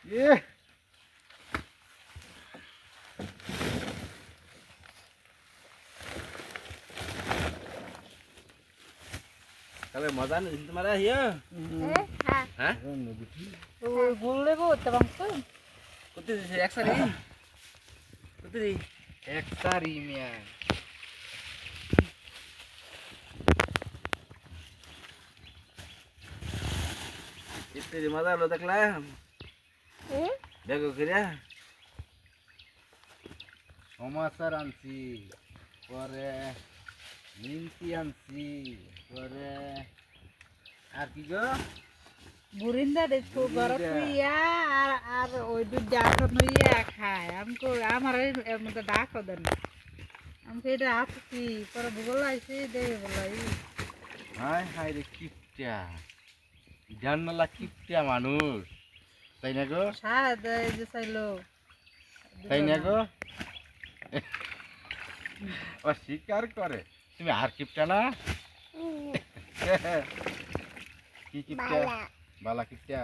এ তাহলে মজা নেই তোমার হিয়া হ্যাঁ ওই গুললে গো তবাং কই কত দিছে এক সারি কত দি এক সারি মিয়া ইত্তে মজা হলো দেখলাম দেখো কিরা সমাচার আনছি পরে নিমকি আনছি পরে আর কি গো বুরিন্দা দে তো গরত ইয়া আর ওই দুধ জাখন ইয়া খায় আমকো আমার এর মধ্যে ডাক দেন আমকে এটা আসছি পরে ভূগোল আইছি দে বলাই হাই হাই রে কিপটা জানলা কিপটা মানুষ তাই না গো সাদ এই যে চাইলো তাই না গো ও স্বীকার করে তুমি আর কিপটা না কি কিপটা বালা কিপটা